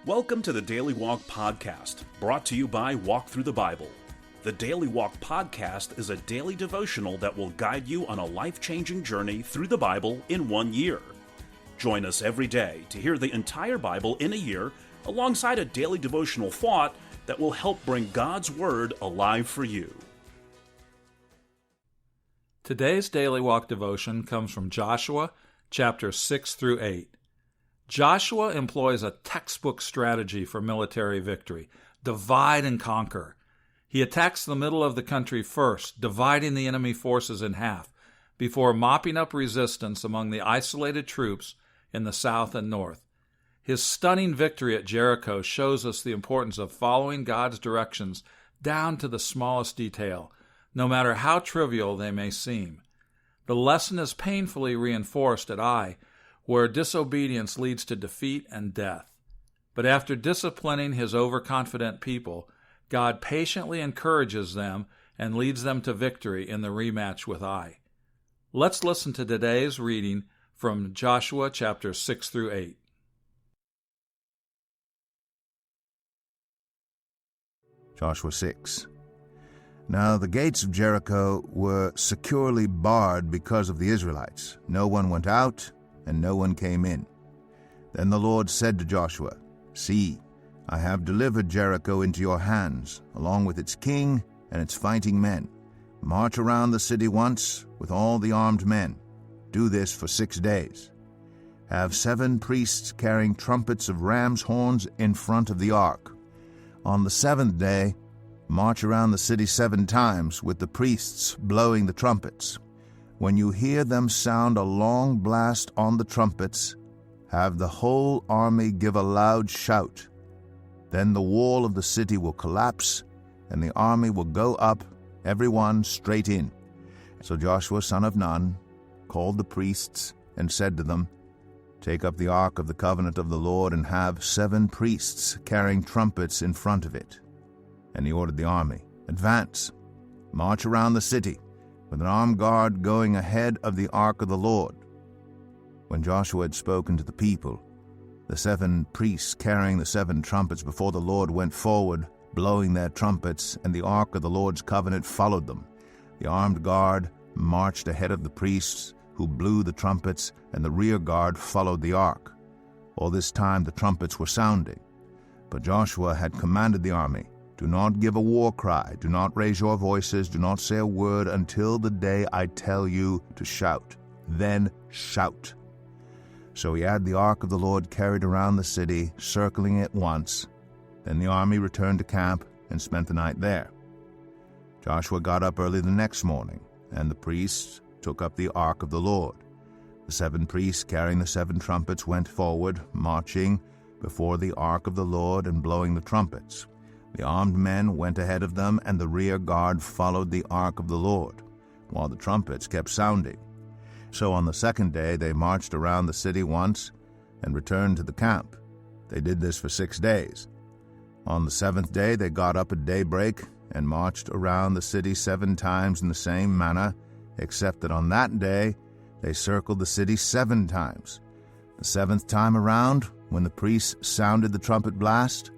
Welcome to the Daily Walk Podcast, brought to you by Walk Thru the Bible. The Daily Walk Podcast is a daily devotional that will guide you on a life-changing journey through the Bible in 1 year. Join us every day to hear the entire Bible in a year, alongside a daily devotional thought that will help bring God's Word alive for you. Today's Daily Walk devotion comes from Joshua, chapters 6 through 8. Joshua employs a textbook strategy for military victory: divide and conquer. He attacks the middle of the country first, dividing the enemy forces in half, before mopping up resistance among the isolated troops in the south and north. His stunning victory at Jericho shows us the importance of following God's directions down to the smallest detail, no matter how trivial they may seem. The lesson is painfully reinforced at Ai, where disobedience leads to defeat and death. But after disciplining his overconfident people, God patiently encourages them and leads them to victory in the rematch with Ai. Let's listen to today's reading from Joshua chapters 6 through 8. Joshua 6. Now the gates of Jericho were securely barred because of the Israelites. No one went out, and no one came in. Then the Lord said to Joshua, "See, I have delivered Jericho into your hands, along with its king and its fighting men. March around the city once with all the armed men. Do this for 6 days. Have 7 priests carrying trumpets of ram's horns in front of the ark. On the 7th day, march around the city 7 times with the priests blowing the trumpets. When you hear them sound a long blast on the trumpets, have the whole army give a loud shout. Then the wall of the city will collapse, and the army will go up, every one straight in." So Joshua son of Nun called the priests and said to them, "Take up the ark of the covenant of the Lord and have 7 priests carrying trumpets in front of it." And he ordered the army, "Advance, march around the city, with an armed guard going ahead of the ark of the Lord." When Joshua had spoken to the people, the 7 priests carrying the 7 trumpets before the Lord went forward, blowing their trumpets, and the ark of the Lord's covenant followed them. The armed guard marched ahead of the priests, who blew the trumpets, and the rear guard followed the ark. All this time the trumpets were sounding. But Joshua had commanded the army, "Do not give a war cry, do not raise your voices, do not say a word until the day I tell you to shout. Then shout." So he had the ark of the Lord carried around the city, circling it once. Then the army returned to camp and spent the night there. Joshua got up early the next morning, and the priests took up the ark of the Lord. The 7 priests carrying the 7 trumpets went forward, marching before the ark of the Lord and blowing the trumpets. The armed men went ahead of them, and the rear guard followed the ark of the Lord, while the trumpets kept sounding. So on the 2nd day they marched around the city once and returned to the camp. They did this for 6 days. On the 7th day they got up at daybreak and marched around the city 7 times in the same manner, except that on that day they circled the city 7 times. The 7th time around, when the priests sounded the trumpet blast,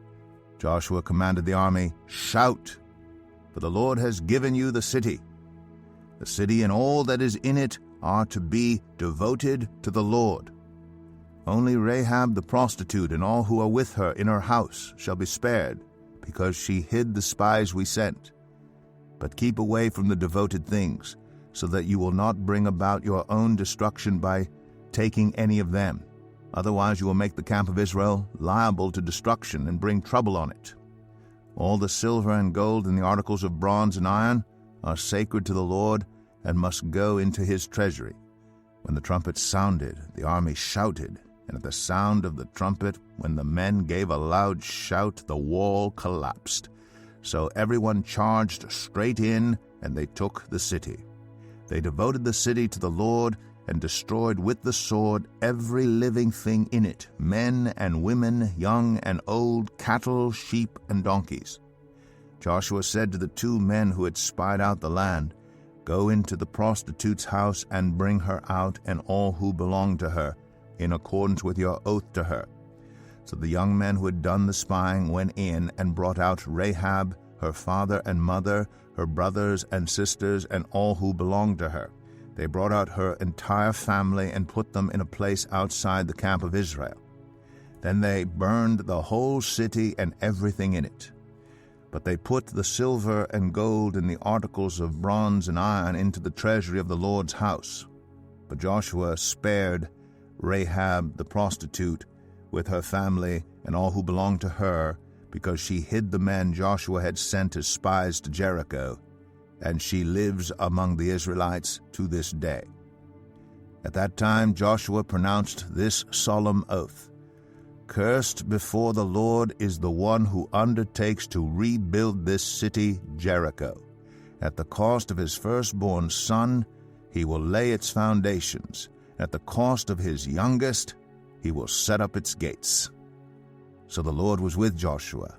Joshua commanded the army, "Shout, for the Lord has given you the city. The city and all that is in it are to be devoted to the Lord. Only Rahab the prostitute and all who are with her in her house shall be spared, because she hid the spies we sent. But keep away from the devoted things, so that you will not bring about your own destruction by taking any of them. Otherwise you will make the camp of Israel liable to destruction and bring trouble on it. All the silver and gold and the articles of bronze and iron are sacred to the Lord and must go into his treasury." When the trumpet sounded, the army shouted, and at the sound of the trumpet, when the men gave a loud shout, the wall collapsed. So everyone charged straight in, and they took the city. They devoted the city to the Lord and destroyed with the sword every living thing in it, men and women, young and old, cattle, sheep, and donkeys. Joshua said to the 2 men who had spied out the land, "Go into the prostitute's house and bring her out and all who belong to her, in accordance with your oath to her." So the young men who had done the spying went in and brought out Rahab, her father and mother, her brothers and sisters, and all who belonged to her. They brought out her entire family and put them in a place outside the camp of Israel. Then they burned the whole city and everything in it. But they put the silver and gold and the articles of bronze and iron into the treasury of the Lord's house. But Joshua spared Rahab the prostitute with her family and all who belonged to her, because she hid the men Joshua had sent as spies to Jericho, and she lives among the Israelites to this day. At that time Joshua pronounced this solemn oath: "Cursed before the Lord is the one who undertakes to rebuild this city, Jericho. At the cost of his firstborn son, he will lay its foundations. At the cost of his youngest, he will set up its gates." So the Lord was with Joshua,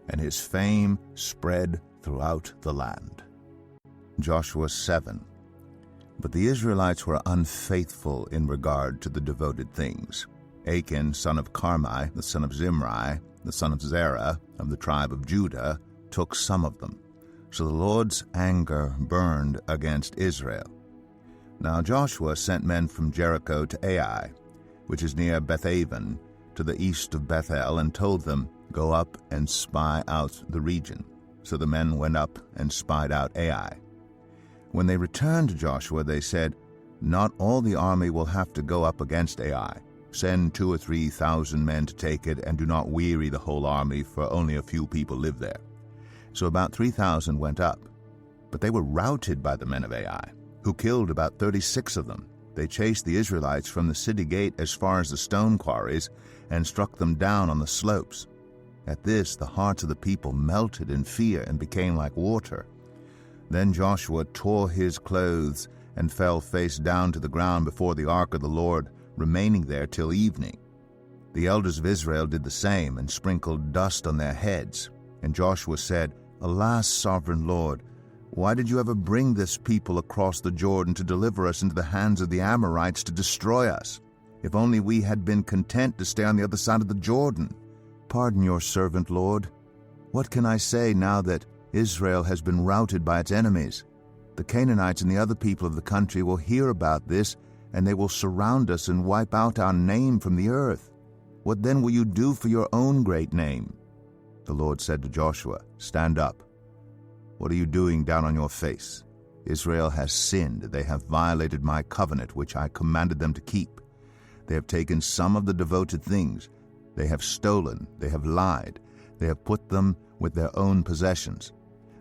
and his fame spread throughout the land. Joshua 7. But the Israelites were unfaithful in regard to the devoted things. Achan, son of Carmi, the son of Zimri, the son of Zerah, of the tribe of Judah, took some of them. So the Lord's anger burned against Israel. Now Joshua sent men from Jericho to Ai, which is near Bethaven, to the east of Bethel, and told them, "Go up and spy out the region." So the men went up and spied out Ai. When they returned to Joshua, they said, "Not all the army will have to go up against Ai. Send 2,000 or 3,000 men to take it, and do not weary the whole army, for only a few people live there." So about 3,000 went up. But they were routed by the men of Ai, who killed about 36 of them. They chased the Israelites from the city gate as far as the stone quarries, and struck them down on the slopes. At this the hearts of the people melted in fear and became like water. Then Joshua tore his clothes and fell face down to the ground before the ark of the Lord, remaining there till evening. The elders of Israel did the same, and sprinkled dust on their heads. And Joshua said, "Alas, sovereign Lord, why did you ever bring this people across the Jordan to deliver us into the hands of the Amorites to destroy us? If only we had been content to stay on the other side of the Jordan. Pardon your servant, Lord. What can I say now that Israel has been routed by its enemies? The Canaanites and the other people of the country will hear about this, and they will surround us and wipe out our name from the earth. What then will you do for your own great name?" The Lord said to Joshua, "Stand up. What are you doing down on your face? Israel has sinned. They have violated my covenant, which I commanded them to keep. They have taken some of the devoted things. They have stolen. They have lied. They have put them with their own possessions.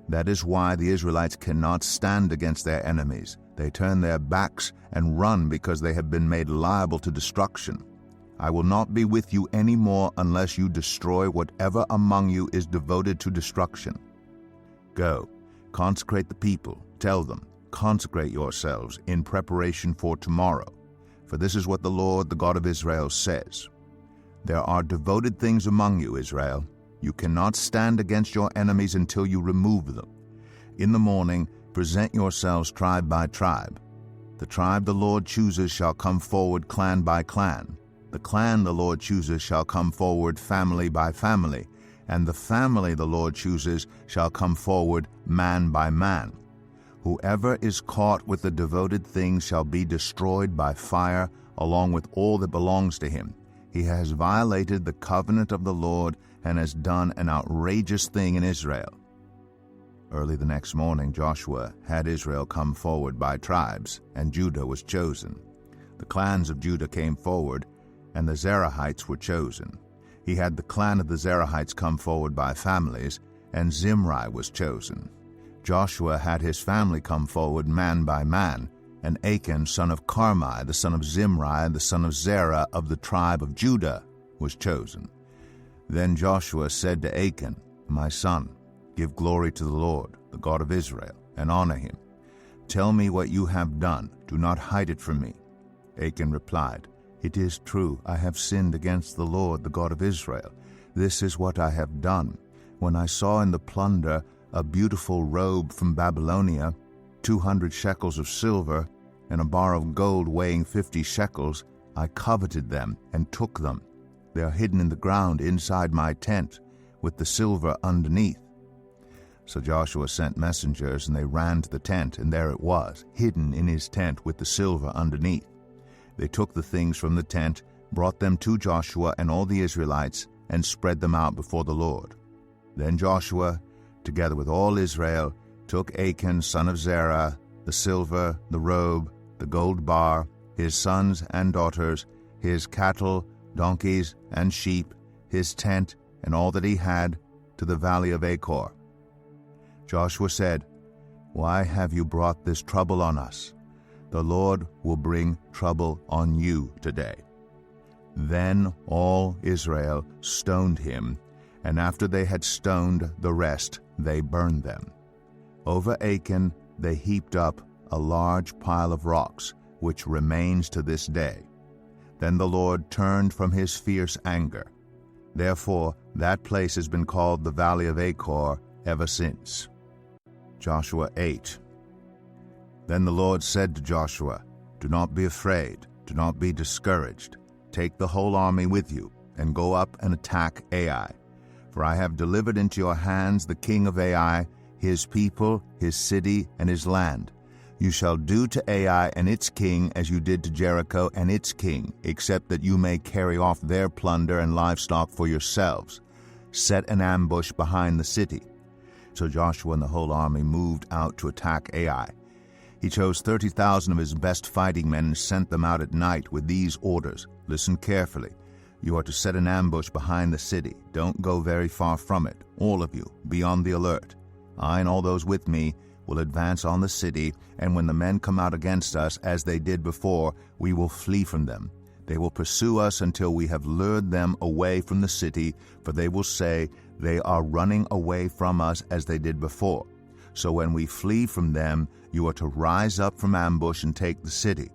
That is why the Israelites cannot stand against their enemies. They turn their backs and run because they have been made liable to destruction. I will not be with you any more unless you destroy whatever among you is devoted to destruction. Go, consecrate the people. Tell them, consecrate yourselves in preparation for tomorrow. For this is what the Lord, the God of Israel, says. There are devoted things among you, Israel. You cannot stand against your enemies until you remove them. In the morning, present yourselves tribe by tribe. The tribe the Lord chooses shall come forward clan by clan. The clan the Lord chooses shall come forward family by family. And the family the Lord chooses shall come forward man by man. Whoever is caught with the devoted things shall be destroyed by fire, along with all that belongs to him. He has violated the covenant of the Lord and has done an outrageous thing in Israel. Early the next morning Joshua had Israel come forward by tribes, and Judah was chosen. The clans of Judah came forward, and the Zerahites were chosen. He had the clan of the Zerahites come forward by families, and Zimri was chosen. Joshua had his family come forward man by man, and Achan, son of Carmi, the son of Zimri, the son of Zerah, of the tribe of Judah, was chosen. Then Joshua said to Achan, "My son, give glory to the Lord, the God of Israel, and honor him. Tell me what you have done. Do not hide it from me." Achan replied, "It is true, I have sinned against the Lord, the God of Israel. This is what I have done. When I saw in the plunder a beautiful robe from Babylonia, 200 shekels of silver, and a bar of gold weighing 50 shekels, I coveted them and took them. They are hidden in the ground inside my tent, with the silver underneath." So Joshua sent messengers, and they ran to the tent, and there it was, hidden in his tent with the silver underneath. They took the things from the tent, brought them to Joshua and all the Israelites, and spread them out before the Lord. Then Joshua, together with all Israel, took Achan son of Zerah, the silver, the robe, the gold bar, his sons and daughters, his cattle, donkeys, and sheep, his tent, and all that he had, to the valley of Achor. Joshua said, "Why have you brought this trouble on us? The Lord will bring trouble on you today." Then all Israel stoned him, and after they had stoned the rest, they burned them. Over Achan they heaped up a large pile of rocks, which remains to this day. Then the Lord turned from his fierce anger. Therefore that place has been called the Valley of Achor ever since. Joshua 8. Then the Lord said to Joshua, "Do not be afraid, do not be discouraged. Take the whole army with you, and go up and attack Ai. For I have delivered into your hands the king of Ai, his people, his city, and his land. You shall do to Ai and its king as you did to Jericho and its king, except that you may carry off their plunder and livestock for yourselves. Set an ambush behind the city." So Joshua and the whole army moved out to attack Ai. He chose 30,000 of his best fighting men and sent them out at night with these orders. Listen carefully. You are to set an ambush behind the city. Don't go very far from it. All of you, be on the alert. I and all those with me will advance on the city, and when the men come out against us, as they did before, we will flee from them. They will pursue us until we have lured them away from the city, for they will say, "They are running away from us as they did before." So when we flee from them, you are to rise up from ambush and take the city.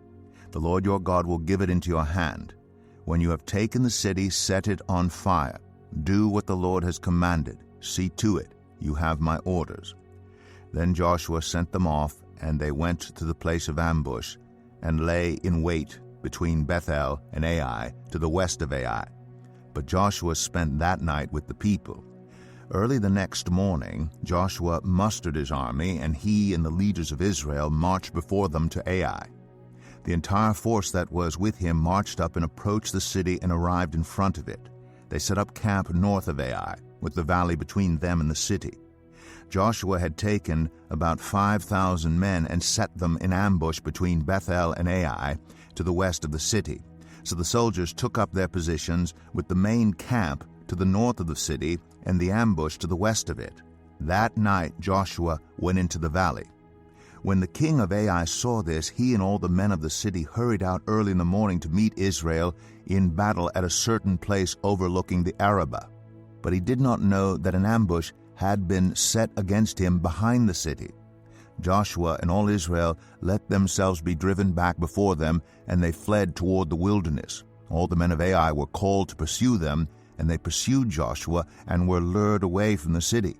The Lord your God will give it into your hand. When you have taken the city, set it on fire. Do what the Lord has commanded. See to it. You have my orders. Then Joshua sent them off, and they went to the place of ambush, and lay in wait between Bethel and Ai, to the west of Ai. But Joshua spent that night with the people. Early the next morning, Joshua mustered his army, and he and the leaders of Israel marched before them to Ai. The entire force that was with him marched up and approached the city and arrived in front of it. They set up camp north of Ai, with the valley between them and the city. Joshua had taken about 5,000 men and set them in ambush between Bethel and Ai, to the west of the city. So the soldiers took up their positions with the main camp to the north of the city and the ambush to the west of it. That night Joshua went into the valley. When the king of Ai saw this, he and all the men of the city hurried out early in the morning to meet Israel in battle at a certain place overlooking the Arabah. But he did not know that an ambush had been set against him behind the city. Joshua and all Israel let themselves be driven back before them, and they fled toward the wilderness. All the men of Ai were called to pursue them, and they pursued Joshua and were lured away from the city.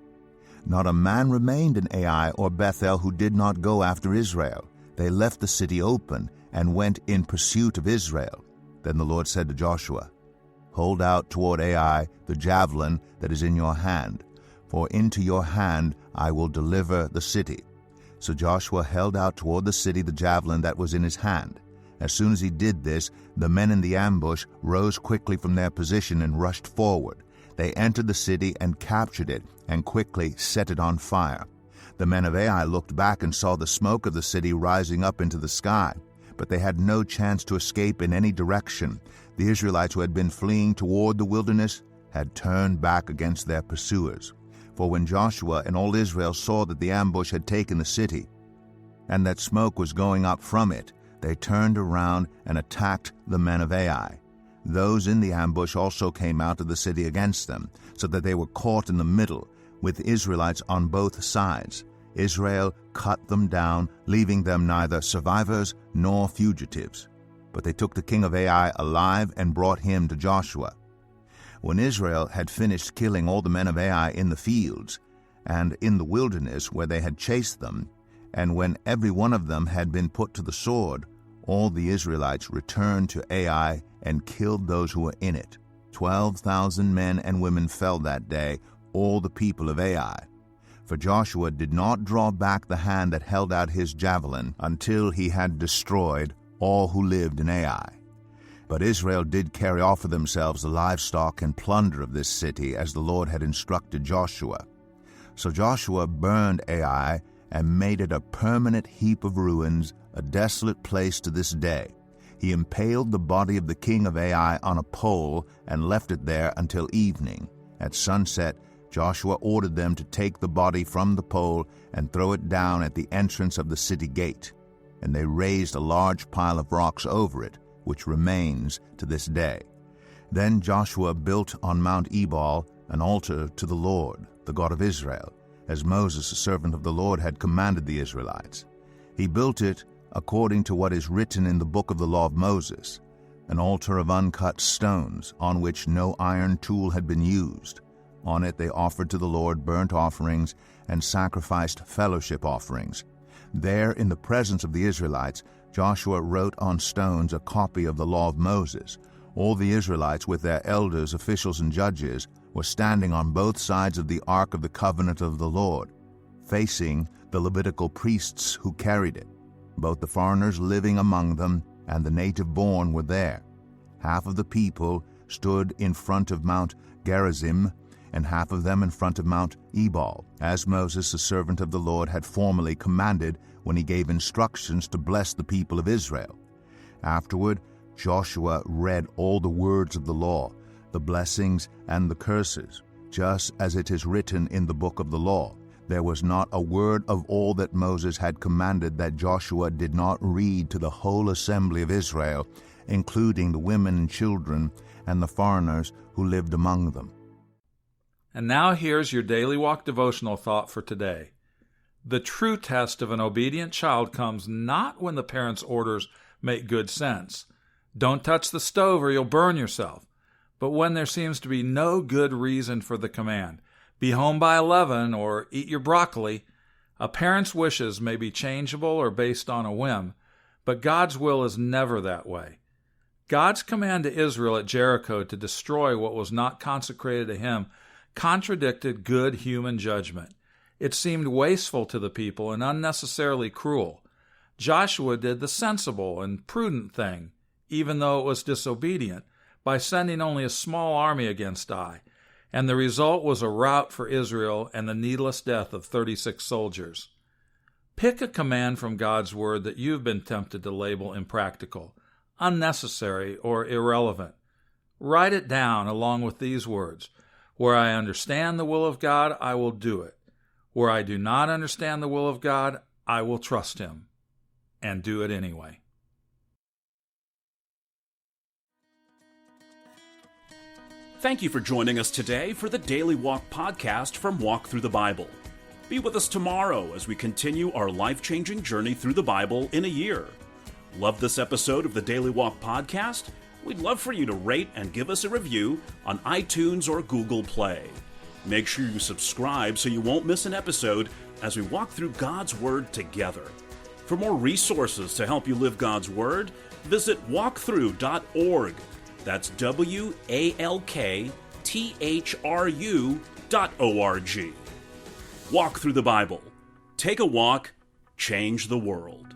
Not a man remained in Ai or Bethel who did not go after Israel. They left the city open and went in pursuit of Israel. Then the Lord said to Joshua, "Hold out toward Ai the javelin that is in your hand, for into your hand I will deliver the city." So Joshua held out toward the city the javelin that was in his hand. As soon as he did this, the men in the ambush rose quickly from their position and rushed forward. They entered the city and captured it, and quickly set it on fire. The men of Ai looked back and saw the smoke of the city rising up into the sky, but they had no chance to escape in any direction. The Israelites who had been fleeing toward the wilderness had turned back against their pursuers. For when Joshua and all Israel saw that the ambush had taken the city, and that smoke was going up from it, they turned around and attacked the men of Ai. Those in the ambush also came out of the city against them, so that they were caught in the middle, with Israelites on both sides. Israel cut them down, leaving them neither survivors nor fugitives. But they took the king of Ai alive and brought him to Joshua. When Israel had finished killing all the men of Ai in the fields and in the wilderness where they had chased them, and when every one of them had been put to the sword, all the Israelites returned to Ai and killed those who were in it, 12,000 men and women fell that day, all the people of Ai. For Joshua did not draw back the hand that held out his javelin until he had destroyed all who lived in Ai. But Israel did carry off for themselves the livestock and plunder of this city, as the Lord had instructed Joshua. So Joshua burned Ai and made it a permanent heap of ruins, a desolate place to this day. He impaled the body of the king of Ai on a pole and left it there until evening. At sunset, Joshua ordered them to take the body from the pole and throw it down at the entrance of the city gate. And they raised a large pile of rocks over it, which remains to this day. Then Joshua built on Mount Ebal an altar to the Lord, the God of Israel, as Moses, the servant of the Lord, had commanded the Israelites. He built it according to what is written in the book of the law of Moses, an altar of uncut stones, on which no iron tool had been used. On it they offered to the Lord burnt offerings and sacrificed fellowship offerings. There, in the presence of the Israelites, Joshua wrote on stones a copy of the law of Moses. All the Israelites, with their elders, officials, and judges, were standing on both sides of the ark of the covenant of the Lord, facing the Levitical priests who carried it. Both the foreigners living among them and the native-born were there. Half of the people stood in front of Mount Gerizim, and half of them in front of Mount Ebal, as Moses, the servant of the Lord, had formerly commanded when he gave instructions to bless the people of Israel. Afterward, Joshua read all the words of the law, the blessings and the curses, just as it is written in the book of the law. There was not a word of all that Moses had commanded that Joshua did not read to the whole assembly of Israel, including the women and children and the foreigners who lived among them. And now here's your Daily Walk devotional thought for today. The true test of an obedient child comes not when the parent's orders make good sense. Don't touch the stove or you'll burn yourself. But when there seems to be no good reason for the command, be home by 11 or eat your broccoli. A parent's wishes may be changeable or based on a whim, but God's will is never that way. God's command to Israel at Jericho to destroy what was not consecrated to him contradicted good human judgment. It seemed wasteful to the people and unnecessarily cruel. Joshua did the sensible and prudent thing, even though it was disobedient, by sending only a small army against Ai, and the result was a rout for Israel and the needless death of 36 soldiers. Pick a command from God's Word that you've been tempted to label impractical, unnecessary, or irrelevant. Write it down along with these words: Where I understand the will of God, I will do it. Where I do not understand the will of God, I will trust Him and do it anyway. Thank you for joining us today for the Daily Walk podcast from Walk Thru the Bible. Be with us tomorrow as we continue our life-changing journey through the Bible in a year. Love this episode of the Daily Walk podcast? We'd love for you to rate and give us a review on iTunes or Google Play. Make sure you subscribe so you won't miss an episode as we walk through God's Word together. For more resources to help you live God's Word, visit walkthru.org. That's WALKTHRU.org. Walk Thru the Bible. Take a walk, change the world.